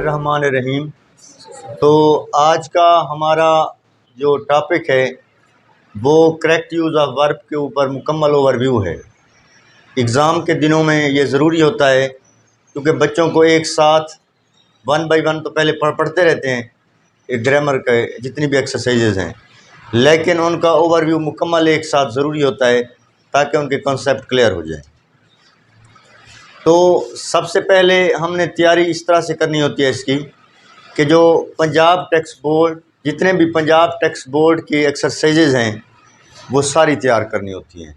बिस्मिल्लाहिर्रहमानिर्रहीम। तो आज का हमारा जो टॉपिक है वो करेक्ट यूज़ ऑफ वर्ब के ऊपर मुकम्मल ओवरव्यू है। एग्ज़ाम के दिनों में ये ज़रूरी होता है क्योंकि बच्चों को एक साथ वन बाय वन तो पहले पढ़ते रहते हैं एक ग्रामर के जितनी भी एक्सरसाइजेज हैं, लेकिन उनका ओवरव्यू मुकम्मल एक साथ ज़रूरी होता है ताकि उनके कॉन्सेप्ट क्लियर हो जाए। तो सबसे पहले हमने तैयारी इस तरह से करनी होती है इसकी कि जो पंजाब टेक्स्ट बोर्ड जितने भी पंजाब टेक्स्ट बोर्ड की एक्सरसाइजेज हैं वो सारी तैयार करनी होती हैं।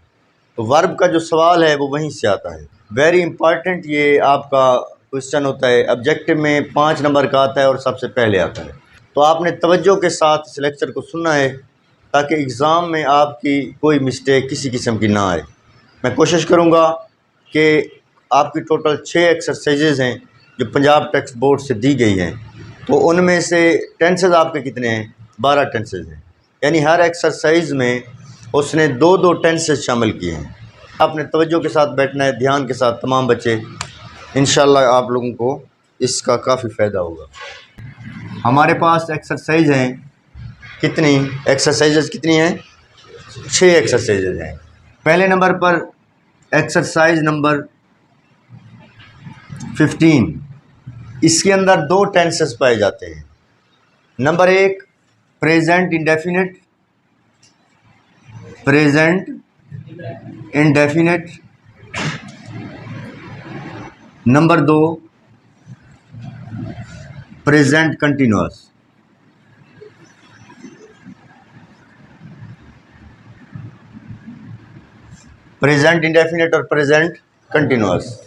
तो वर्ब का जो सवाल है वो वहीं से आता है। वेरी इंपॉर्टेंट ये आपका क्वेश्चन होता है। ऑब्जेक्टिव में 5 नंबर का आता है और सबसे पहले आता है। तो आपने तवज्जो के साथ इस लेक्चर को सुनना है ताकि एग्ज़ाम में आपकी कोई मिस्टेक किसी किस्म की ना आए। मैं कोशिश करूँगा कि आपकी टोटल 6 एक्सरसाइजेज हैं जो पंजाब टेक्स्ट बोर्ड से दी गई हैं। तो उनमें से टेंसेज आपके कितने हैं? 12 टेंसेज हैं, यानी हर एक्सरसाइज में उसने 2-2 टेंसेज शामिल किए हैं। आपने तवज्जो के साथ बैठना है, ध्यान के साथ तमाम बच्चे, इंशाल्लाह आप लोगों को इसका काफ़ी फ़ायदा होगा। हमारे पास एक्सरसाइज हैं कितनी? एक्सरसाइजेज कितनी हैं? 6 एक्सरसाइजेज हैं। पहले नंबर पर एक्सरसाइज नंबर 15, इसके अंदर 2 टेंसेस पाए जाते हैं। Number 1 present indefinite, present indefinite. Number 2 present continuous. Present indefinite और प्रेजेंट कंटिन्यूअस।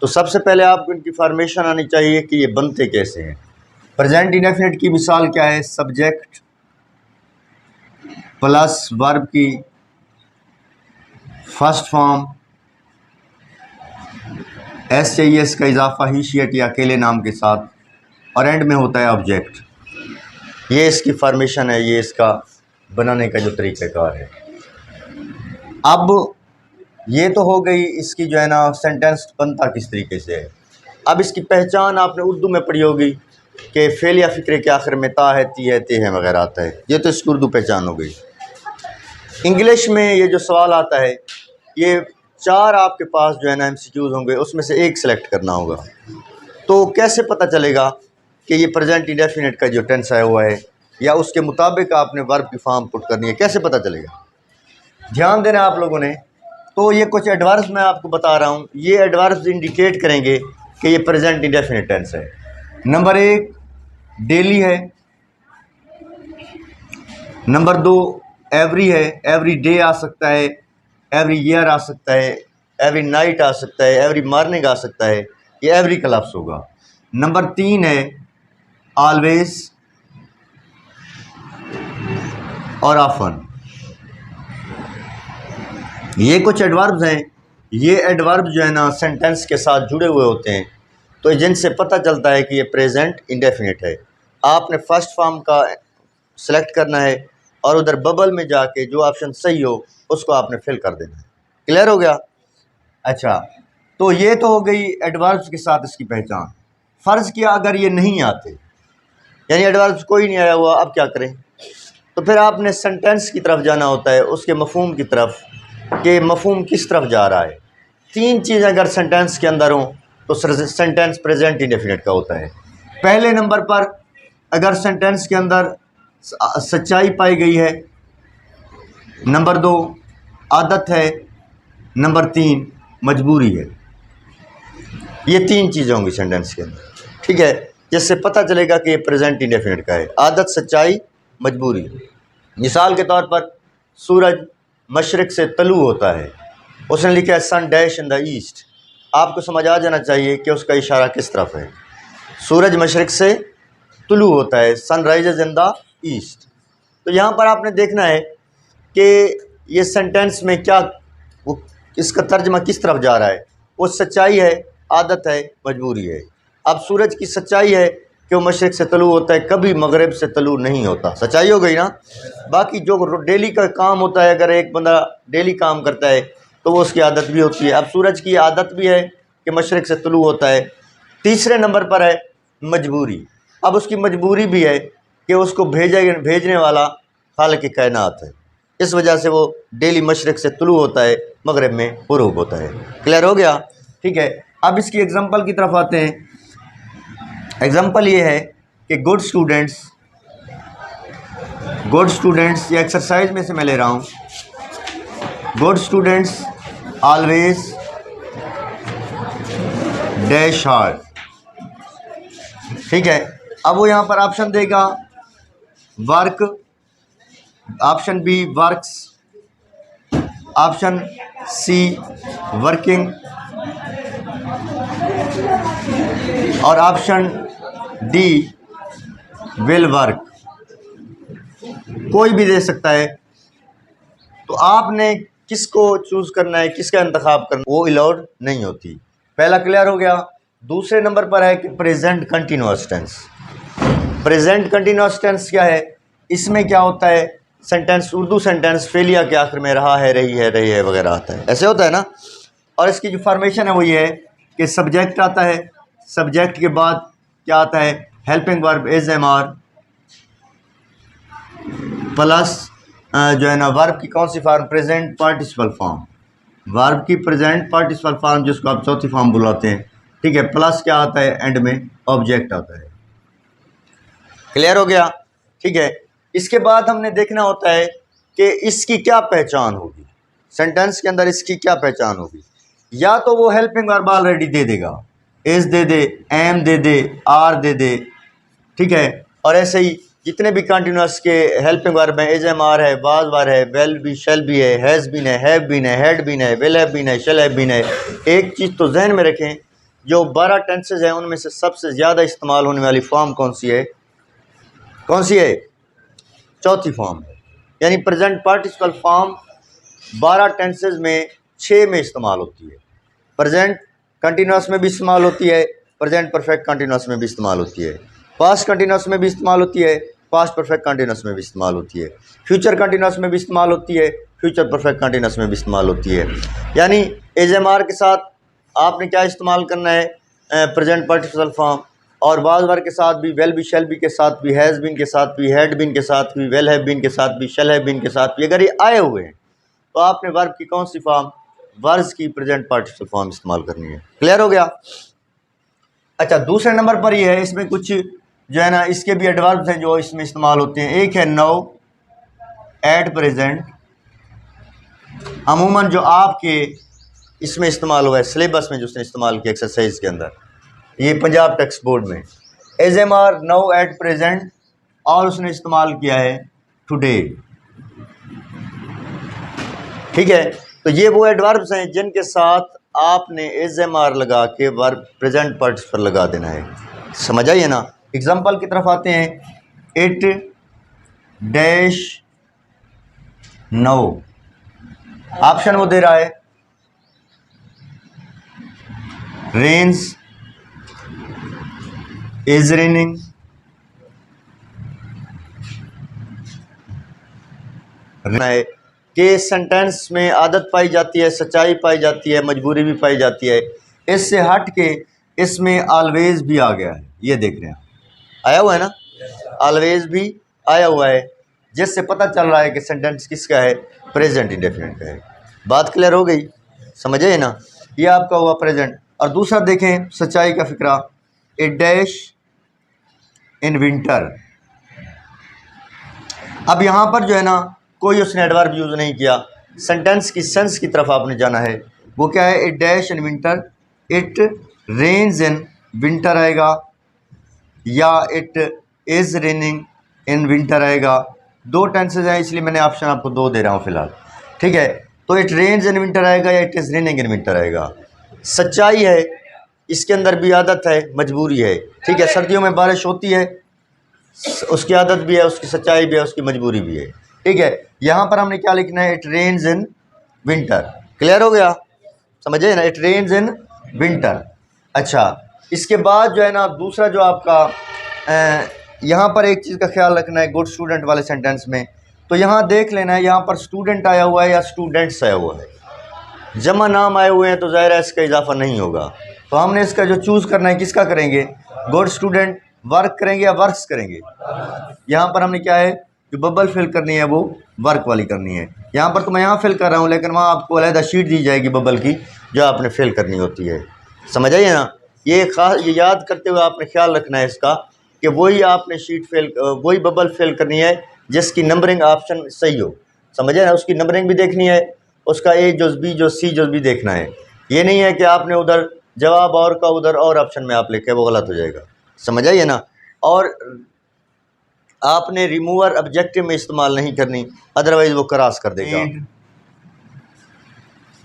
तो सबसे पहले आपको इनकी फॉर्मेशन आनी चाहिए कि ये बनते कैसे हैं। प्रेजेंट इंडेफिनिट की मिसाल क्या है? सब्जेक्ट प्लस वर्ब की फर्स्ट फॉर्म, एस चाहिए इसका इजाफा ही शी या अकेले नाम के साथ, और एंड में होता है ऑब्जेक्ट। ये इसकी फॉर्मेशन है, ये इसका बनाने का जो तरीक़ाकार है। अब ये तो हो गई इसकी जो है ना सेंटेंस बनता किस तरीके से है। अब इसकी पहचान आपने उर्दू में पढ़ी होगी कि फ़ेल या फ़िक्रे के आखिर में ता है, ती है, ते है वगैरह आता है। ये तो इसकी उर्दू पहचान हो गई। इंग्लिश में ये जो सवाल आता है ये 4 आपके पास जो है ना MCQs होंगे, उसमें से एक सेलेक्ट करना होगा। तो कैसे पता चलेगा कि ये प्रेजेंट इंडेफिनिट का जो टेंस आया हुआ है या उसके मुताबिक आपने वर्ब की फॉर्म पुट करनी है, कैसे पता चलेगा? ध्यान देना आप लोगों ने। तो ये कुछ एडवर्ब्स मैं आपको बता रहा हूँ, ये एडवर्ब्स इंडिकेट करेंगे कि ये प्रेजेंट इंडेफिनिट टेंस है। नंबर 1 डेली है, नंबर 2 एवरी है, एवरी डे आ सकता है, एवरी ईयर आ सकता है, एवरी नाइट आ सकता है, एवरी मॉर्निंग आ सकता है, ये एवरी का लफ्ज़ होगा। नंबर 3 है ऑलवेज और ऑफन। ये कुछ एडवर्ब्स हैं, ये एडवर्ब जो है ना सेंटेंस के साथ जुड़े हुए होते हैं, तो जिनसे पता चलता है कि ये प्रेजेंट इंडेफिनिट है। आपने फर्स्ट फॉर्म का सेलेक्ट करना है और उधर बबल में जाके जो ऑप्शन सही हो उसको आपने फिल कर देना है। क्लियर हो गया? अच्छा, तो ये तो हो गई एडवर्ब्स के साथ इसकी पहचान। फ़र्ज़ किया अगर ये नहीं आते, यानी एडवर्ब्स कोई नहीं आया हुआ, अब क्या करें? तो फिर आपने सेंटेंस की तरफ जाना होता है, उसके मफ़हूम की तरफ कि मफ़हूम किस तरफ जा रहा है। 3 चीज़ें अगर सेंटेंस के अंदर हों तो सेंटेंस प्रेजेंट इंडेफिनिट का होता है। पहले नंबर पर अगर सेंटेंस के अंदर सच्चाई पाई गई है, नंबर 2 आदत है, नंबर 3 मजबूरी है। ये 3 चीज़ें होंगी सेंटेंस के अंदर, ठीक है, जिससे पता चलेगा कि ये प्रेजेंट इंडेफिनिट का है। आदत, सच्चाई, मजबूरी। मिसाल के तौर पर सूरज मशरिक़ से तलू होता है, उसने लिखा है सन डैश इन द ईस्ट। आपको समझ आ जाना चाहिए कि उसका इशारा किस तरफ है। सूरज मशरिक़ से तुलू होता है, sun rises in the east. तो यहाँ पर आपने देखना है कि ये सेंटेंस में क्या वो इसका तर्जमा किस तरफ जा रहा है। वो सच्चाई है, आदत है, मजबूरी है। अब सूरज की सच्चाई है कि वो मशरिक़ से तलू होता है, कभी मगरिब से तलू नहीं होता। सच्चाई हो गई ना। बाकी जो डेली का काम होता है, अगर एक बंदा डेली काम करता है तो वो उसकी आदत भी होती है। अब सूरज की आदत भी है कि मशरिक़ से तुलू होता है। तीसरे नंबर पर है मजबूरी। अब उसकी मजबूरी भी है कि उसको भेजने वाला खालिक कायनात है, इस वजह से वो डेली मशरक़ से तुलू होता है, मगरिब में गुरूब होता है। क्लियर हो गया? ठीक है। अब इसकी एग्ज़ाम्पल की तरफ आते हैं। एग्ज़ाम्पल ये है कि गुड स्टूडेंट्स, ये एक्सरसाइज में से मैं ले रहा हूँ। Good students always dash hard. ठीक है। अब वो यहाँ पर ऑप्शन देगा work, option B works, option C working और ऑप्शन डी विल वर्क। कोई भी दे सकता है। तो आपने किसको चूज़ करना है, किसका इंतखाब करना, वो अलाउड नहीं होती। पहला क्लियर हो गया। दूसरे नंबर पर है कि present continuous tense. Present continuous tense क्या है? इसमें क्या होता है, सेंटेंस, उर्दू सेंटेंस फेलिया के आखिर में रहा है, रही है वगैरह आता है, ऐसे होता है ना। और इसकी जो फॉर्मेशन है वो ये है कि सब्जेक्ट आता है, सब्जेक्ट के बाद क्या आता है, helping verb is am are plus जो है ना वर्ब की कौन सी form, present participle form, verb की प्रेजेंट पार्टिसिपल फॉर्म जिसको आप चौथी फॉर्म बुलाते हैं। ठीक है। प्लस क्या आता है, एंड में ऑब्जेक्ट आता है। क्लियर हो गया? ठीक है। इसके बाद हमने देखना होता है कि इसकी क्या पहचान होगी, सेंटेंस के अंदर इसकी क्या पहचान होगी। या तो वो हेल्पिंग वर्ब ऑलरेडी दे देगा, एज दे दे, एम दे दे, आर दे दे। ठीक है। और ऐसे ही जितने भी कंटिन्यूअस के हेल्पिंग वर्ब हैं, एज एम आर है, वाज वार है, वेल भी, शेल भी है, हैज़ बीन है, हैव बीन है, हैड बीन है, विल हैव बीन है, शेल हैव बीन है। एक चीज़ तो जहन में रखें, जो 12 टेंसेज हैं उनमें से सबसे ज़्यादा इस्तेमाल होने वाली फॉर्म कौन सी है? कौन सी है? चौथी फॉर्म है। यानी प्रेजेंट पार्टिसिपल फॉर्म 12 टेंसेज में 6 में इस्तेमाल होती है। प्रेजेंट कंटिन्यूअस में भी इस्तेमाल होती है, प्रेजेंट परफेक्ट कंटिन्यूअस में भी इस्तेमाल होती है, पास्ट कंटिन्यूअस में भी इस्तेमाल होती है, पास्ट परफेक्ट कंटिन्यूअस में भी इस्तेमाल होती है, फ्यूचर कंटिन्यूअस में भी इस्तेमाल होती है, फ्यूचर परफेक्ट कंटिन्यूअस में भी इस्तेमाल होती है। यानी एज एम आर के साथ आपने क्या इस्तेमाल करना है, प्रेजेंट पार्टिसिपल फॉर्म, और वाज वर्ब के साथ भी, वेल भी, शेल भी के साथ भी, हैज़ बीन के साथ भी, हैड बीन के साथ भी, वेल हैव बीन के साथ भी, शेल हैव बीन के साथ भी। अगर ये आए हुए हैं तो आपने वर्ब की कौन सी फॉर्म, वर्ब्स की प्रेजेंट पार्टिसिपल फॉर्म इस्तेमाल करनी है। क्लियर हो गया? अच्छा, दूसरे नंबर पर ये है, इसमें कुछ जो है ना इसके भी एडवर्ब्स हैं जो इसमें इस्तेमाल होते हैं। एक है नाउ, एट प्रेजेंट, अमूमन जो आपके इसमें इस्तेमाल हुआ है सिलेबस में, जो उसने इस्तेमाल किया एक्सरसाइज के अंदर, ये पंजाब टेक्स्ट बोर्ड में, as am are, now, at present, और उसने इस्तेमाल किया है टुडे। ठीक है। तो ये वो एडवर्ब्स हैं जिनके साथ आपने एज एम आर लगा के वर्ब प्रेजेंट पार्टिसिपल लगा देना है। समझ आइए ना। एग्जाम्पल की तरफ आते हैं। इट डैश नो, ऑप्शन वो दे रहा है, रेन्स, इज रेनिंग, के सेंटेंस में आदत पाई जाती है, सच्चाई पाई जाती है, मजबूरी भी पाई जाती है। इससे हट के इसमें ऑलवेज भी आ गया है, ये देख रहे हैं, आया हुआ है ना, ऑलवेज भी आया हुआ है, जिससे पता चल रहा है कि सेंटेंस किसका है, प्रेजेंट इंडेफिनिट का है। बात क्लियर हो गई? समझे ना। ये आपका हुआ प्रेजेंट। और दूसरा देखें सच्चाई का फिक्रा, ए डैश इन विंटर। अब यहाँ पर जो है ना कोई उसने एडवर्ब यूज़ नहीं किया, सेंटेंस की सेंस की तरफ आपने जाना है। वो क्या है, it dash in winter, it rains in winter आएगा, या it is raining in winter आएगा। दो टेंसेज हैं इसलिए मैंने ऑप्शन आपको दो दे रहा हूँ फ़िलहाल। ठीक है। तो इट रेन्स इन विंटर आएगा या it is raining in winter आएगा। सच्चाई है, इसके अंदर भी आदत है, मजबूरी है। ठीक है। सर्दियों में बारिश होती है, उसकी आदत भी है, उसकी सच्चाई भी है, उसकी मजबूरी भी है। ठीक है। यहाँ पर हमने क्या लिखना है, it rains in winter. Clear हो गया? समझे ना, इट रेन्स इन विंटर। अच्छा, इसके बाद जो है ना दूसरा जो आपका यहाँ पर एक चीज़ का ख्याल रखना है गुड स्टूडेंट वाले सेंटेंस में। तो यहाँ देख लेना है, यहाँ पर स्टूडेंट आया हुआ है या स्टूडेंट्स आया हुआ है। जमा नाम आए हुए हैं तो ज़ाहिर है इसका इजाफा नहीं होगा। तो हमने इसका जो चूज़ करना है किसका करेंगे, गुड स्टूडेंट वर्क करेंगे या वर्क्स करेंगे। यहाँ पर हमने क्या है, जो बबल फिल करनी है वो वर्क वाली करनी है। यहाँ पर तो मैं यहाँ फिल कर रहा हूँ, लेकिन वहाँ आपको अलग शीट दी जाएगी बबल की जो आपने फिल करनी होती है। समझ आइए ना, ये खास ये याद करते हुए आपने ख्याल रखना है इसका कि वही आपने शीट फिल वही बबल फिल करनी है जिसकी नंबरिंग ऑप्शन सही हो। समझे ना, उसकी नंबरिंग भी देखनी है, उसका ए जुज़ बी जो सी जुज़ भी देखना है। ये नहीं है कि आपने उधर जवाब और का उधर और ऑप्शन में आप लिखे, वो गलत हो जाएगा। समझ आइए ना। और आपने रिमूवर ऑब्जेक्टिव में इस्तेमाल नहीं करनी, अदरवाइज वो क्रॉस कर देगा।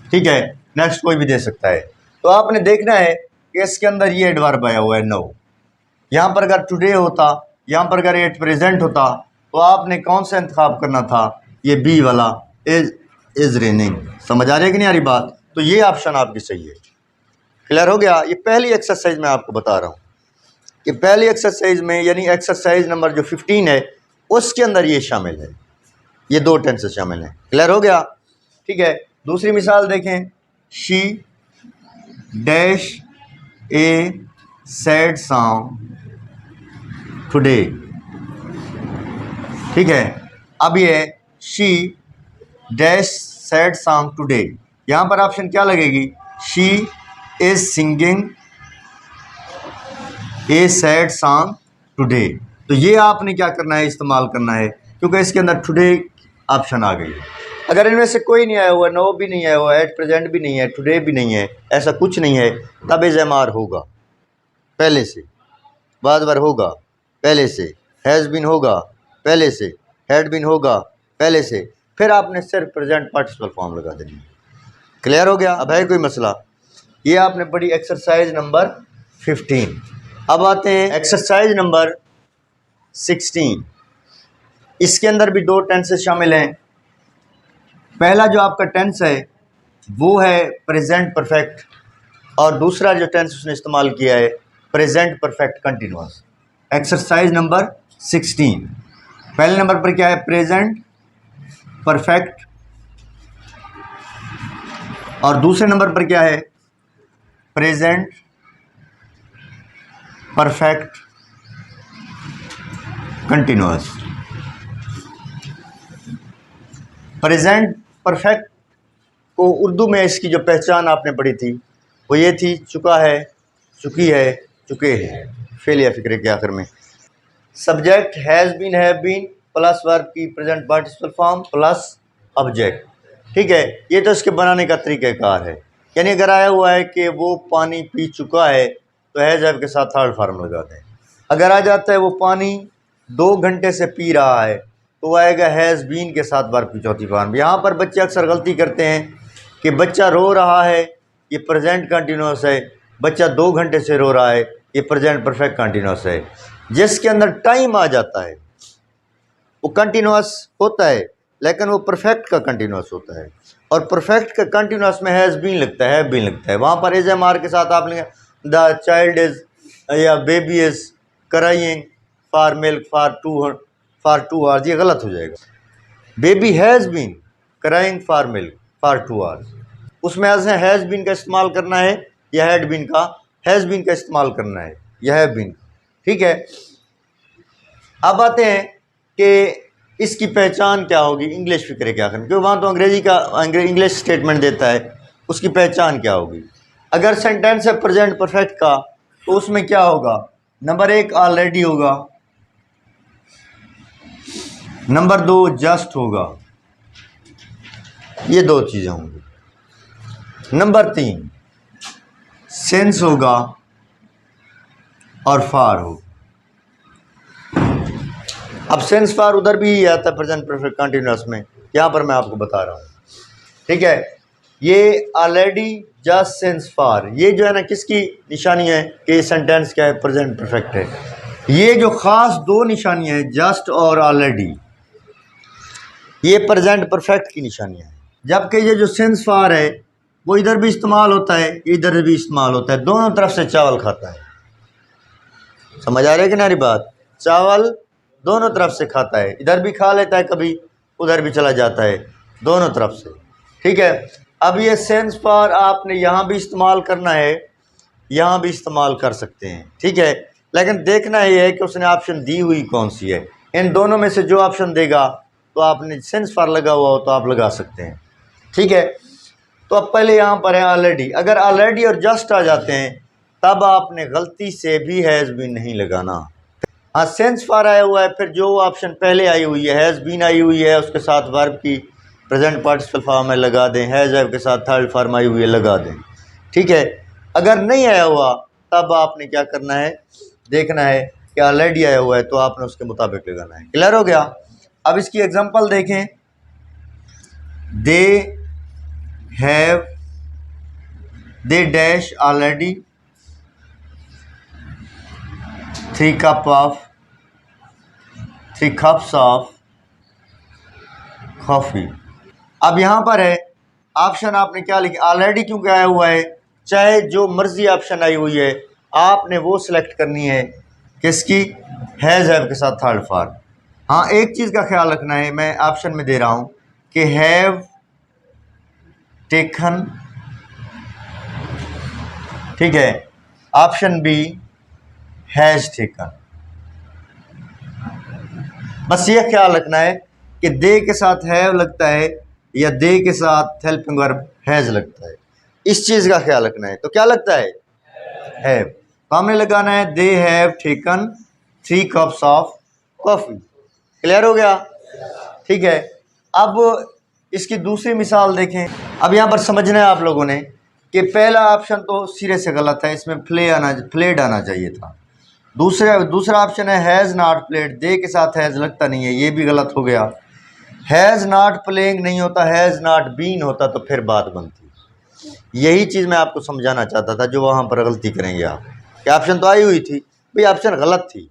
ठीक है, नेक्स्ट कोई भी दे सकता है। तो आपने देखना है कि इसके अंदर ये एडवर्ब आया हुआ है नो। यहाँ पर अगर टुडे होता, यहाँ पर अगर एट प्रेजेंट होता, तो आपने कौन सा इंतखाब करना था, ये बी वाला इज रेनिंग। समझ आ रही है कि नहीं आ रही बात। तो ये ऑप्शन आपकी सही है। क्लियर हो गया। ये पहली एक्सरसाइज मैं आपको बता रहा हूँ कि पहली एक्सरसाइज में यानी एक्सरसाइज नंबर जो 15 है उसके अंदर ये शामिल है, ये दो टेंसेस शामिल हैं। क्लियर हो गया। ठीक है, दूसरी मिसाल देखें, she dash A sad song today. ठीक है, अब ये she dash sad song today, यहाँ पर ऑप्शन क्या लगेगी, she is singing A sad song today. तो ये आपने क्या करना है, इस्तेमाल करना है, क्योंकि इसके अंदर टुडे ऑप्शन आ गई। अगर इनमें से कोई नहीं आया हुआ, नो भी नहीं आया हुआ, एट प्रेजेंट भी नहीं है, टुडे भी नहीं है, ऐसा कुछ नहीं है, तब इज़मार होगा पहले से, बाद बार होगा पहले से, हैज़ बीन होगा पहले से, हैड बीन होगा पहले से, फिर आपने सिर्फ प्रेजेंट पार्टिसिपल फॉर्म लगा देनी। क्लियर हो गया। अब है कोई मसला। ये आपने पढ़ी एक्सरसाइज नंबर 15। अब आते हैं एक्सरसाइज नंबर 16। इसके अंदर भी दो टेंसेस शामिल हैं। पहला जो आपका टेंस है वो है प्रेजेंट परफेक्ट, और दूसरा जो टेंस उसने इस्तेमाल किया है present perfect continuous. Exercise number 16, पहले नंबर पर क्या है, प्रेजेंट परफेक्ट, और दूसरे नंबर पर क्या है, present perfect continuous. Present perfect को उर्दू में इसकी जो पहचान आपने पढ़ी थी वो ये थी, चुका है, चुकी है, चुके हैं, फेल या फिक्रे के आखिर में subject has been, have been plus verb की present participle form plus object. ठीक है, ये तो इसके बनाने का तरीक़ाकार है। यानी अगर आया हुआ है कि वो पानी पी चुका है तो हैज़ हैव के साथ थर्ड फॉर्म लगा दें। अगर आ जाता है वो पानी 2 घंटे से पी रहा है तो आएगा हैज़ बीन के साथ वर्ब की चौथी फॉर्म। यहाँ पर बच्चे अक्सर गलती करते हैं कि बच्चा रो रहा है, ये प्रेजेंट कंटिन्यूअस है, बच्चा 2 घंटे से रो रहा है, ये प्रेजेंट परफेक्ट कंटिन्यूअस है। जिसके अंदर टाइम आ जाता है वो कंटिन्यूअस होता है, लेकिन वो परफेक्ट का कंटिन्यूअस होता है, और परफेक्ट का कंटिन्यूअस में हैज़ बीन लगता है, हैव बीन लगता है। वहाँ पर इज एम आर के साथ आपने द चाइल्ड इज़ या baby is crying for milk for 2 hours, ये गलत हो जाएगा। Baby has been crying for milk for 2 hours, उसमें ऐसे हैज़ बीन का इस्तेमाल करना है या हैड बीन का, हैज़ बीन का इस्तेमाल करना है या हैव बीन। ठीक है, अब आते हैं कि इसकी पहचान क्या होगी इंग्लिश फिक्रे के आखिर में, क्योंकि वहाँ तो अंग्रेजी का इंग्लिश स्टेटमेंट देता है, उसकी पहचान क्या होगी। अगर सेंटेंस है प्रेजेंट परफेक्ट का तो उसमें क्या होगा, नंबर 1 ऑलरेडी होगा, नंबर 2 जस्ट होगा, ये 2 चीज़ें होंगी। नंबर 3 सिंस होगा और फार हो। अब सिंस फार उधर भी आता है प्रेजेंट परफेक्ट कंटिन्यूअस में, यहाँ पर मैं आपको बता रहा हूँ। ठीक है, ये ऑलरेडी जस्ट सिंस फार, ये जो है ना किसकी निशानी है कि ये सेंटेंस क्या है, प्रेजेंट परफेक्ट है। ये जो ख़ास 2 निशानियाँ हैं जस्ट और ऑलरेडी, ये प्रेजेंट परफेक्ट की निशानियाँ हैं। जबकि ये जो सिंस फार है वो इधर भी इस्तेमाल होता है, इधर भी इस्तेमाल होता है, दोनों तरफ से चावल खाता है। समझ आ रही है कि नारी बात, चावल दोनों तरफ से खाता है, इधर भी खा लेता है कभी, उधर भी चला जाता है, दोनों तरफ से। ठीक है, अब ये सेंस फार आपने यहाँ भी इस्तेमाल करना है यहाँ भी इस्तेमाल कर सकते हैं, ठीक है। लेकिन देखना ये है कि उसने ऑप्शन दी हुई कौन सी है। इन दोनों में से जो ऑप्शन देगा तो आपने सेंस फॉर लगा हुआ हो तो आप लगा सकते हैं, ठीक है। तो अब पहले यहाँ पर है ऑलरेडी। अगर ऑलरेडी और जस्ट आ जाते हैं तब आपने गलती से भी हैज़ बीन नहीं लगाना। हाँ, सेंस फॉर आया हुआ है, फिर जो ऑप्शन पहले आई हुई है, हैज़ बीन आई हुई है, उसके साथ वर्ब की प्रेजेंट पार्टिसिपल फॉर्म में लगा दें, हैज़ हैव के साथ थर्ड फॉर्म आई हुई है लगा दें, ठीक है। अगर नहीं आया हुआ तब आपने क्या करना है, देखना है कि ऑलरेडी आया हुआ है तो आपने उसके मुताबिक लगाना है। क्लियर हो गया। अब इसकी एग्जांपल देखें। They dash already 3 cups of coffee. अब यहाँ पर है ऑप्शन आपने क्या लिखा, ऑलरेडी क्योंकि आया हुआ है, चाहे जो मर्जी ऑप्शन आई हुई है आपने वो सिलेक्ट करनी है किसकी, हैज़ हैव के साथ थर्ड फॉर्म। हाँ, एक चीज़ का ख्याल रखना है, मैं ऑप्शन में दे रहा हूँ कि हैव टेकन, ठीक है। Option B has taken. बस ये ख्याल रखना है कि दे के साथ हैव लगता है या दे के साथ हेल्पिंग वर्ब हैज़ लगता है, इस चीज़ का ख्याल रखना है। तो क्या लगता है, हैव। तो हमने लगाना है they have taken 3 cups of coffee. Clear हो गया, ठीक है। अब इसकी दूसरी मिसाल देखें। अब यहाँ पर समझना है आप लोगों ने कि पहला ऑप्शन तो सिरे से गलत है, इसमें प्लेड आना चाहिए था। दूसरा ऑप्शन है हैज़ नॉट प्लेड, दे के साथ हैज़ लगता नहीं है, ये भी गलत हो गया। हैज़ नॉट प्लेइंग नहीं होता, हैज़ नॉट बीन होता तो फिर बात बनती। यही चीज़ मैं आपको समझाना चाहता था, जो वहाँ पर गलती करेंगे आप। कि ऑप्शन तो आई हुई थी भाई, ऑप्शन गलत थी,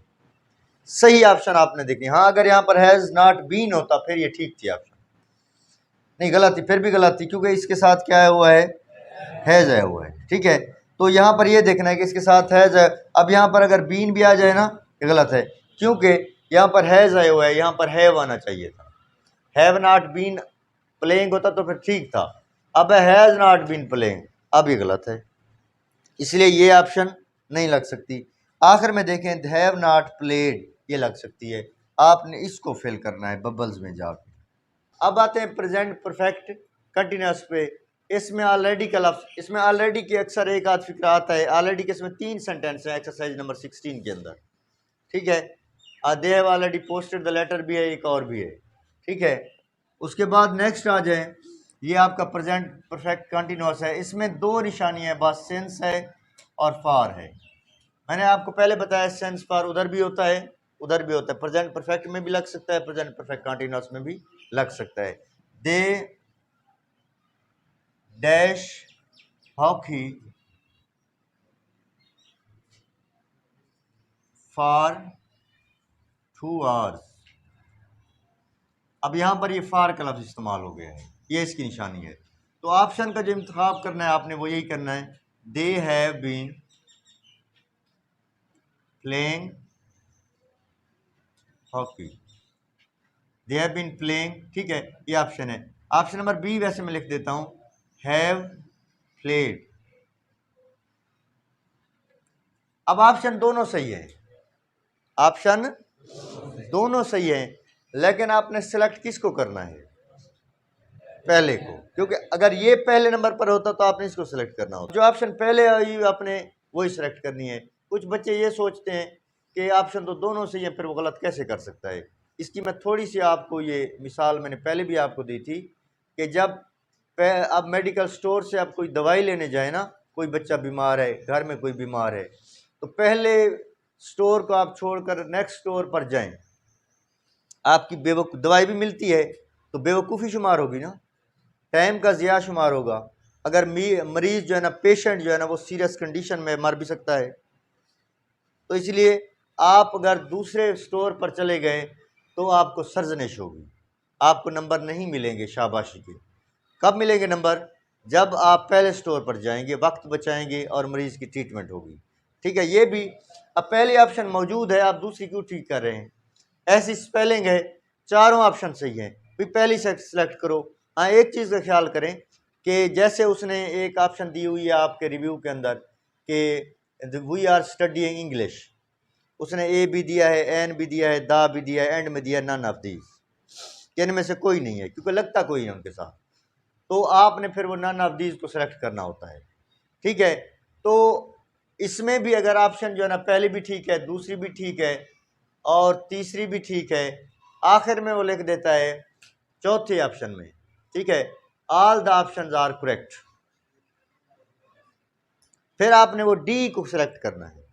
सही ऑप्शन आपने देखी। हाँ, अगर यहाँ पर हैज़ नॉट बीन होता फिर ये ठीक थी, ऑप्शन नहीं गलत थी, फिर भी गलत थी क्योंकि इसके साथ क्या आया हुआ है, हैज़ आया हुआ है, ठीक है। तो यहाँ पर ये देखना है कि इसके साथ हैज़ है। अब यहाँ पर अगर बीन भी आ जाए ना, ये गलत है क्योंकि यहाँ पर हैज़ आया हुआ है, यहाँ पर हैव आना चाहिए था। हैव नॉट बीन प्लेइंग होता तो फिर ठीक था, अब हैज़ नॉट बीन प्लेइंग, अब ये गलत है, इसलिए ये ऑप्शन नहीं लग सकती। आखिर में देखें हैव नॉट प्लेड, ये लग सकती है, आपने इसको फिल करना है बबल्स में जाकर। अब आते हैं प्रेजेंट परफेक्ट कंटिन्यूस पे। इसमें ऑलरेडी का लफ्ज़, इसमें ऑलरेडी की अक्सर एक आध फिक्र आता है। ऑलरेडी के इसमें 3 सेंटेंस है एक्सरसाइज नंबर 16 के अंदर, ठीक है। They have already posted the letter भी है, एक और भी है, ठीक है। उसके बाद नेक्स्ट आ जाए, ये आपका प्रेजेंट परफेक्ट कंटिन्यूस है। इसमें 2 निशानियाँ हैं बस, सेंस है और फार है। मैंने आपको पहले बताया सेंस फार उधर भी होता है उधर भी होता है, प्रेजेंट परफेक्ट में भी लग सकता है, प्रेजेंट परफेक्ट कंटिन्यूस में भी लग सकता है। They dash hockey for 2 hours। अब यहाँ पर ये फार का लफ्ज़ इस्तेमाल हो गया है, ये इसकी निशानी है। तो ऑप्शन का जो इंतखाब करना है आपने वो यही करना है, they have been playing hockey, they have been playing, ठीक है, ये ऑप्शन है। ऑप्शन नंबर बी वैसे मैं लिख देता हूँ, हैव प्लेड। अब ऑप्शन दोनों सही है, ऑप्शन दोनों सही है, लेकिन आपने सेलेक्ट किसको करना है, पहले को, क्योंकि अगर ये पहले नंबर पर होता तो आपने इसको सिलेक्ट करना होता। जो ऑप्शन पहले आई आपने वही सिलेक्ट करनी है। कुछ बच्चे ये सोचते हैं कि ऑप्शन तो दोनों सही है, फिर वो गलत कैसे कर सकता है। इसकी मैं थोड़ी सी आपको ये मिसाल मैंने पहले भी आपको दी थी कि जब अब मेडिकल स्टोर से आप कोई दवाई लेने जाए ना, कोई बच्चा बीमार है, घर में कोई बीमार है, तो पहले स्टोर को आप छोड़कर नेक्स्ट स्टोर पर जाएं, आपकी दवाई भी मिलती है तो बेवकूफ़ी शुमार होगी ना, टाइम का ज़िया शुमार होगा। अगर मरीज़ जो है ना, पेशेंट जो है ना, वो सीरियस कंडीशन में मर भी सकता है। तो इसलिए आप अगर दूसरे स्टोर पर चले गए तो आपको सरजनिश होगी, आपको नंबर नहीं मिलेंगे शाबाशी के। कब मिलेंगे नंबर, जब आप पहले स्टोर पर जाएंगे, वक्त बचाएंगे और मरीज़ की ट्रीटमेंट होगी, ठीक है। ये भी अब पहले ऑप्शन मौजूद है, आप दूसरी क्यों ठीक कर रहे हैं, ऐसी स्पेलिंग है, चारों ऑप्शन सही हैं, फिर पहली से सिलेक्ट करो। हाँ, एक चीज़ का ख्याल करें कि जैसे उसने एक ऑप्शन दी हुई है आपके रिव्यू के अंदर कि वी आर स्टडीइंग इंग्लिश, उसने ए भी दिया है, एन भी दिया है, दा भी दिया है, एंड में दिया नन ऑफ दीज, कि इनमें से कोई नहीं है, क्योंकि लगता कोई है उनके साथ। तो आपने फिर वो नन ऑफ दीज को सेलेक्ट करना होता है। ठीक है, तो इसमें भी अगर ऑप्शन जो है ना पहली भी ठीक है, दूसरी भी ठीक है और तीसरी भी ठीक है, आखिर में वो लिख देता है चौथे ऑप्शन में, ठीक है, all the options are correct. फिर आपने वो डी को सिलेक्ट करना है,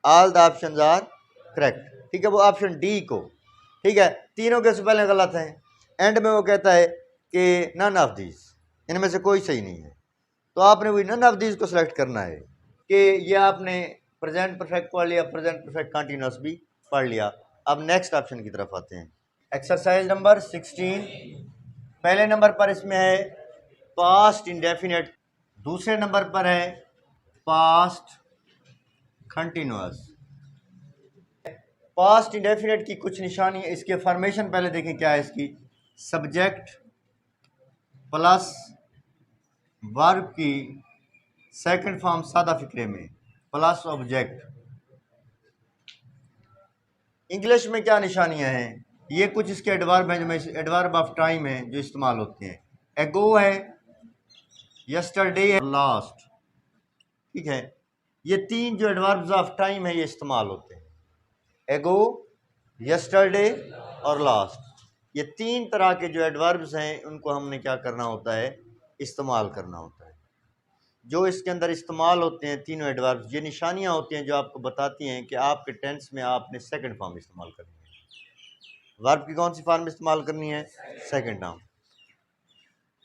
all the options are correct, ठीक है, वो ऑप्शन डी को, ठीक है, तीनों के से पहले गलत हैं, एंड में वो कहता है कि नन ऑफ दीज, इनमें से कोई सही नहीं है। तो आपने वही नन ऑफ दीज को सिलेक्ट करना है कि ये आपने प्रेजेंट परफेक्ट पढ़ लिया, प्रेजेंट परफेक्ट कंटिन्यूअस भी पढ़ लिया। अब नेक्स्ट ऑप्शन की तरफ आते हैं, एक्सरसाइज नंबर 16। पहले नंबर पर इसमें है पास्ट इंडेफिनिट, दूसरे नंबर पर है पास्ट कंटिन्यूअस। पास्ट इंडेफिनिट की कुछ निशानी है, इसके फॉर्मेशन पहले देखें क्या है इसकी, सब्जेक्ट प्लस वर्ब की सेकंड फॉर्म सादा फिक्रे में प्लस ऑब्जेक्ट। इंग्लिश में क्या निशानियां हैं, ये कुछ इसके एडवर्ब हैं, जो एडवर्ब ऑफ टाइम है जो इस्तेमाल होते हैं, एगो है, यस्टरडे है, लास्ट, ठीक है, ये तीन जो एडवर्ब्स ऑफ टाइम है ये इस्तेमाल होते हैं, एगो, यस्टरडे और लास्ट। ये तीन तरह के जो एडवर्ब्स हैं उनको हमने क्या करना होता है, इस्तेमाल करना होता है। जो इसके अंदर इस्तेमाल होते हैं तीनों एडवर्ब्स, ये निशानियां होती हैं जो आपको बताती हैं कि आपके टेंस में आपने सेकंड फॉर्म इस्तेमाल करनी है। वर्ब की कौन सी फॉर्म इस्तेमाल करनी है, सेकंड फॉर्म।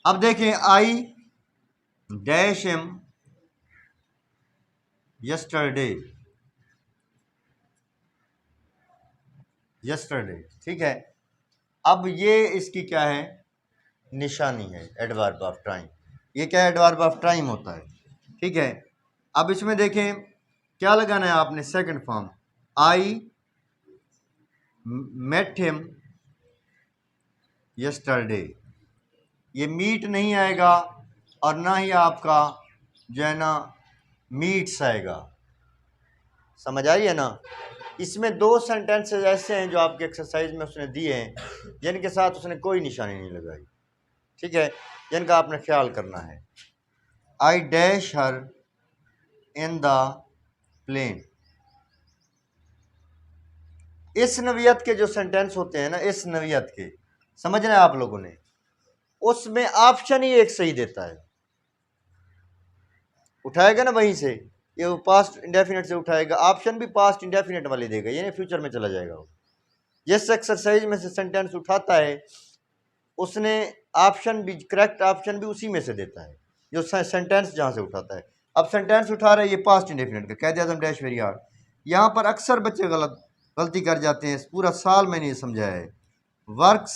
अब देखें, I dash him yesterday, yesterday, ठीक है। अब ये इसकी क्या है, निशानी है एडवर्ब ऑफ टाइम। ये क्या एडवर्ब ऑफ टाइम होता है, ठीक है। अब इसमें देखें क्या लगाना है आपने, second form, I met him yesterday. ये मीट नहीं आएगा और ना ही आपका जो है ना मीट्स आएगा, समझ आई है ना। इसमें दो सेंटेंसेस ऐसे हैं जो आपके एक्सरसाइज में उसने दिए हैं जिनके साथ उसने कोई निशानी नहीं लगाई, ठीक है, जिनका आपने ख्याल करना है। I dash her in the plane. इस नवियत के जो सेंटेंस होते हैं ना, इस नवियत के समझना है आप लोगों ने, उसमें ऑप्शन ही एक सही देता है, उठाएगा ना वहीं से, ये वो पास्ट इंडेफिनिट से उठाएगा, ऑप्शन भी पास्ट इंडेफिनिट वाले देगा, यानी फ्यूचर में चला जाएगा वो। जिस एक्सरसाइज में से सेंटेंस उठाता है उसने ऑप्शन भी, करेक्ट ऑप्शन भी उसी में से देता है जो सेंटेंस जहाँ से उठाता है। अब सेंटेंस उठा रहा है ये पास्ट इंडेफिनिट का, कैद आज़म डैश वेरी हार्ड। यहाँ पर अक्सर बच्चे गलती कर जाते हैं, पूरा साल मैंने ये समझाया है, वर्क्स,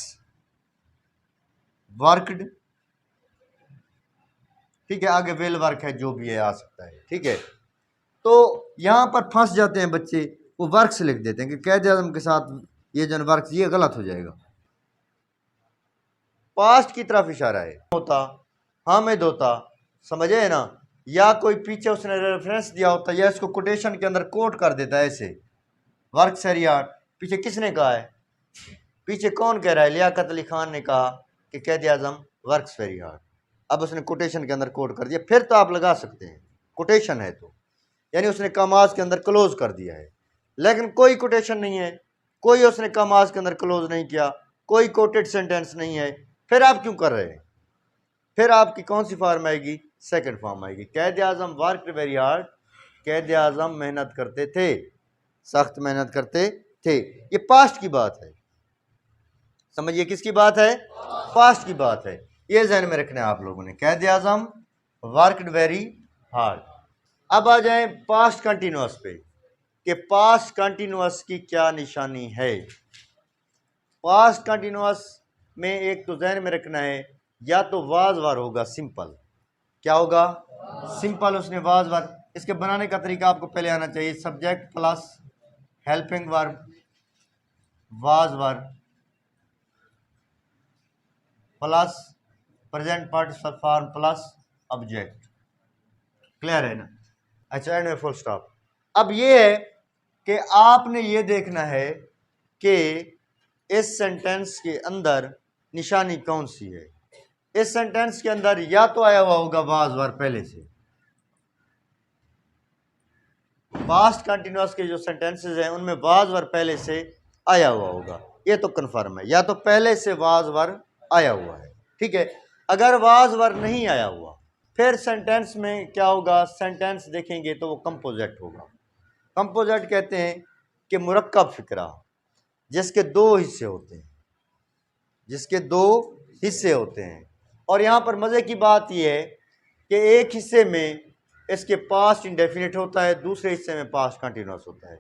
वर्कड, ठीक है, आगे वेल वर्क है, जो भी है आ सकता है, ठीक है। तो यहाँ पर फंस जाते हैं बच्चे, वो वर्क से लिख देते हैं कि कैद आज़म के साथ ये जो वर्क, ये गलत हो जाएगा, पास्ट की तरफ इशारा है, होता हामिद होता, समझे ना, या कोई पीछे उसने रेफरेंस दिया होता, या इसको कोटेशन के अंदर कोट कर देता है ऐसे, वर्क सरियाट, पीछे किसने कहा है, पीछे कौन कह रहा है, लियाकत अली खान ने कहा कि कैद आज़म वर्क्स वेरी हार्ड। अब उसने कोटेशन के अंदर कोट कर दिया, फिर तो आप लगा सकते हैं, कोटेशन है तो, यानी उसने कमाज के अंदर क्लोज कर दिया है। लेकिन कोई कोटेशन नहीं है, कोई उसने कमाज के अंदर क्लोज नहीं किया, कोई कोटेड सेंटेंस नहीं है, फिर आप क्यों कर रहे हैं, फिर आपकी कौन सी फॉर्म आएगी, सेकंड फॉर्म आएगी, कैद आज़म वर्क वेरी हार्ड, कैद आज़म मेहनत करते थे, सख्त मेहनत करते थे। ये पास्ट की बात है, समझिए किसकी बात है, पास्ट की बात है, ये जहन में रखना है आप लोगों ने, कैद आज़म वर्कड वेरी हार्ड। अब आ जाए पास्ट कंटिन्यूअस पे कि पास्ट कंटिन्यूअस की क्या निशानी है। पास्ट कंटिन्यूअस में एक तो जहन में रखना है, या तो वाज वार होगा, सिंपल, क्या होगा, सिंपल, उसने वाज वार, इसके बनाने का तरीका आपको पहले आना चाहिए, subject plus helping verb, was verb plus present participle form plus object, clear है ना। अच्छा, एंड में फुल स्टॉप। अब ये है कि आपने ये देखना है कि इस सेंटेंस के अंदर निशानी कौन सी है। इस सेंटेंस के अंदर या तो आया हुआ होगा वाज वर्ब पहले से, पास्ट कंटिन्यूअस के जो सेंटेंसेस हैं उनमें वाज वर्ब पहले से आया हुआ होगा, ये तो कन्फर्म है, या तो पहले से वाज वर्ब आया हुआ है, ठीक है। अगर वाज वर्ब नहीं आया हुआ फिर सेंटेंस में क्या होगा, सेंटेंस देखेंगे तो वो कंपोजिट होगा। कंपोजिट कहते हैं कि मुरक्कब फिक्रा, जिसके दो हिस्से होते हैं, जिसके दो हिस्से होते हैं। और यहाँ पर मज़े की बात यह है कि एक हिस्से में इसके पास्ट इंडेफिनिट होता है, दूसरे हिस्से में पास्ट कंटिन्यूअस होता है।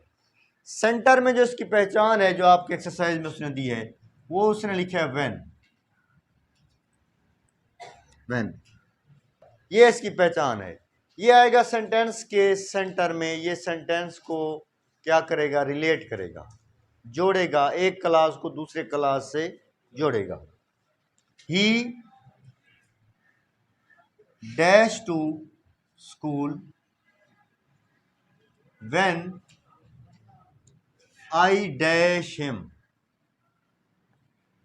सेंटर में जो इसकी पहचान है जो आपके एक्सरसाइज में उसने दी है, वो उसने लिखा है व्हेन। व्हेन ये इसकी पहचान है। ये आएगा सेंटेंस के सेंटर में, ये सेंटेंस को क्या करेगा, रिलेट करेगा, जोड़ेगा, एक क्लास को दूसरे क्लास से जोड़ेगा। He dash to school when I dash him,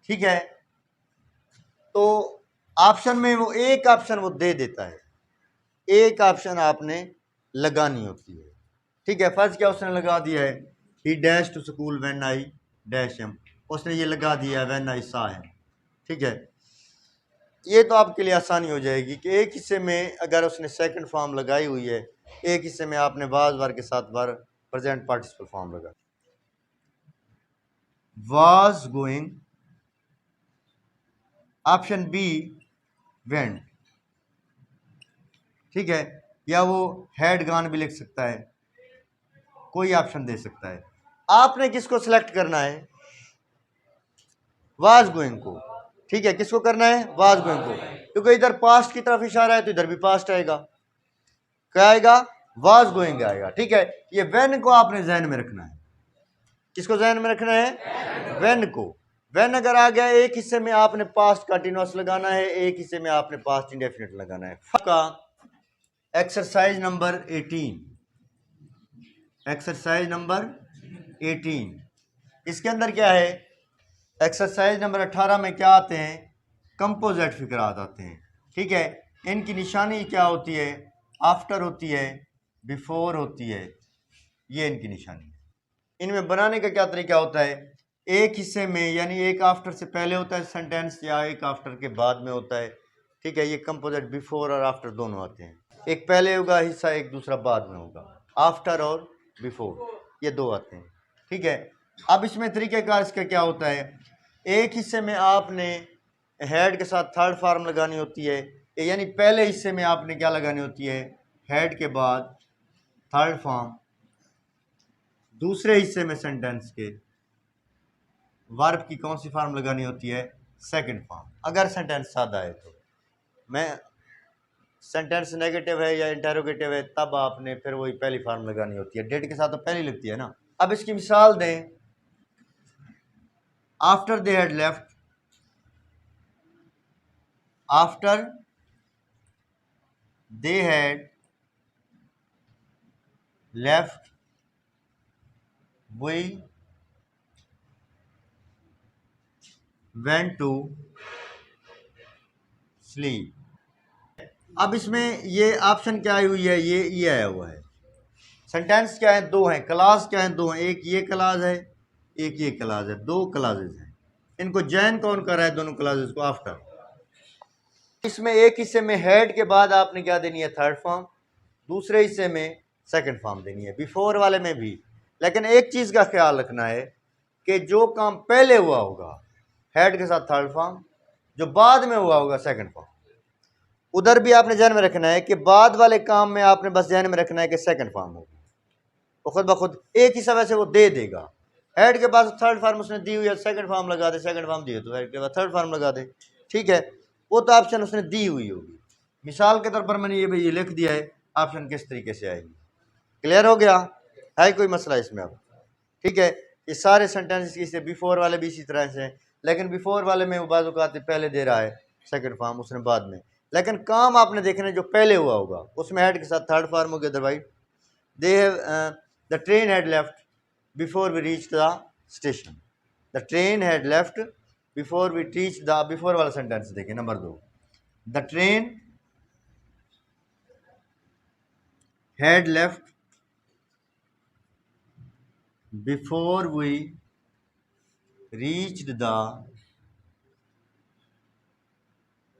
ठीक है। तो ऑप्शन में वो एक ऑप्शन वो दे देता है, एक ऑप्शन आपने लगानी होती है, ठीक है। फर्स्ट क्या उसने लगा दिया है, he dash to school when I dash him, उसने ये लगा दिया है व्हेन आई सॉ हिम, ठीक है। ये तो आपके लिए आसानी हो जाएगी कि एक हिस्से में अगर उसने सेकंड फॉर्म लगाई हुई है, एक हिस्से में आपने वाज वर्ब के साथ वर्ब प्रेजेंट पार्टिसिपल फॉर्म लगा, was going, option B went, ठीक है। या वो हैड गॉन भी लिख सकता है, कोई ऑप्शन दे सकता है। आपने किसको सिलेक्ट करना है, वाज गोइंग को, ठीक है। किसको करना है, वाज गोइंग को, क्योंकि इधर पास्ट की तरफ इशारा है तो इधर भी पास्ट आएगा, क्या आएगा, वाज गोइंग आएगा, ठीक है। ये व्हेन को आपने जहन में रखना है, किसको जहन में रखना है, व्हेन को। व्हेन अगर आ गया एक हिस्से में आपने पास्ट कंटिन्यूअस लगाना है, एक हिस्से में आपने पास्ट इंडेफिनिट लगाना है। का एक्सरसाइज नंबर 18, एक्सरसाइज नंबर 18, इसके अंदर क्या है, एक्सरसाइज नंबर 18 में क्या आते हैं, कंपोजिट फिक्रात आते हैं, ठीक है। इनकी निशानी क्या होती है, आफ्टर होती है, बिफोर होती है, ये इनकी निशानी है। इनमें बनाने का क्या तरीका होता है, एक हिस्से में यानी एक आफ्टर से पहले होता है सेंटेंस या एक आफ्टर के बाद में होता है, ठीक है। ये कंपोजिट बिफोर और आफ्टर दोनों आते हैं, एक पहले होगा हिस्सा, एक दूसरा बाद में होगा, आफ्टर और बिफोर ये दो आते हैं, ठीक है। अब इसमें तरीक़ेकार इसका क्या होता है, एक हिस्से में आपने हेड के साथ थर्ड फॉर्म लगानी होती है, यानी पहले हिस्से में आपने क्या लगानी होती है, हेड के बाद थर्ड फॉर्म, दूसरे हिस्से में सेंटेंस के वर्ब की कौन सी फॉर्म लगानी होती है, सेकंड फॉर्म। अगर सेंटेंस सादा है तो, मैं सेंटेंस नेगेटिव है या इंटेरोगेटिव है तब आपने फिर वही पहली फॉर्म लगानी होती है, डेट के साथ तो पहली लगती है ना। अब इसकी मिसाल दें, after they had left, after they had left we went to sleep. अब इसमें ये ऑप्शन क्या आई हुई है, ये आया हुआ है। सेंटेंस क्या है, दो हैं, क्लास क्या है, दो हैं, एक ये क्लास है, एक ये क्लास है, दो क्लासेस हैं। इनको जॉइन कौन कर रहा है, दोनों क्लासेस को, आफ्टर। इसमें एक हिस्से में हेड के बाद आपने क्या देनी है, थर्ड फॉर्म, दूसरे हिस्से में सेकंड फॉर्म देनी है, बिफोर वाले में भी। लेकिन एक चीज़ का ख्याल रखना है कि जो काम पहले हुआ होगा हेड के साथ थर्ड फॉर्म, जो बाद में हुआ होगा सेकंड फॉर्म, उधर भी आपने ध्यान में रखना है कि बाद वाले काम में आपने बस ध्यान में रखना है कि सेकंड फॉर्म होगा, वो खुद ब खुद एक ही समय से वो दे देगा। हेड के पास थर्ड फॉर्म उसने दी हुई है, सेकंड फॉर्म लगा दे, सेकंड फॉर्म दी है तो हेड के बाद थर्ड फॉर्म लगा दे, ठीक है। वो तो ऑप्शन उसने दी हुई होगी। मिसाल के तौर पर मैंने ये भाई ये लिख दिया है, ऑप्शन किस तरीके से आएगी, क्लियर हो गया है, कोई मसला इसमें अब, ठीक है। ये सारे सेंटेंस इसी बिफोर वाले भी इसी तरह से हैं, लेकिन बिफोर वाले में वो बाज़ औक़ात पहले दे रहा है सेकंड फॉर्म, उसने बाद में, लेकिन काम आपने देखना है जो पहले हुआ होगा उसमें हेड के साथ थर्ड फॉर्म हो गया, otherwise the train had left before we reach the station. The train had left before we reach the, before वाला सेंटेंस देखिए number 2, the train had left before we reached the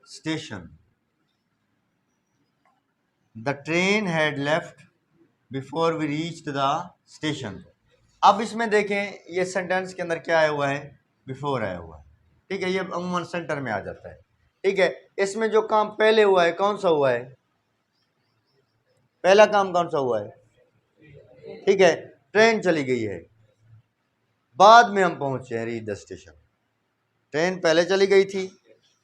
station. The train had left before we reached the station. अब इसमें देखें ये sentence के अंदर क्या आया हुआ है, बिफोर आया हुआ है, ठीक है, ये अमूमन सेंटर में आ जाता है, ठीक है। इसमें जो काम पहले हुआ है कौन सा हुआ है, पहला काम कौन सा हुआ है, ठीक है, ट्रेन चली गई है, बाद में हम पहुंचे हैं रीच द स्टेशन। ट्रेन पहले चली गई थी,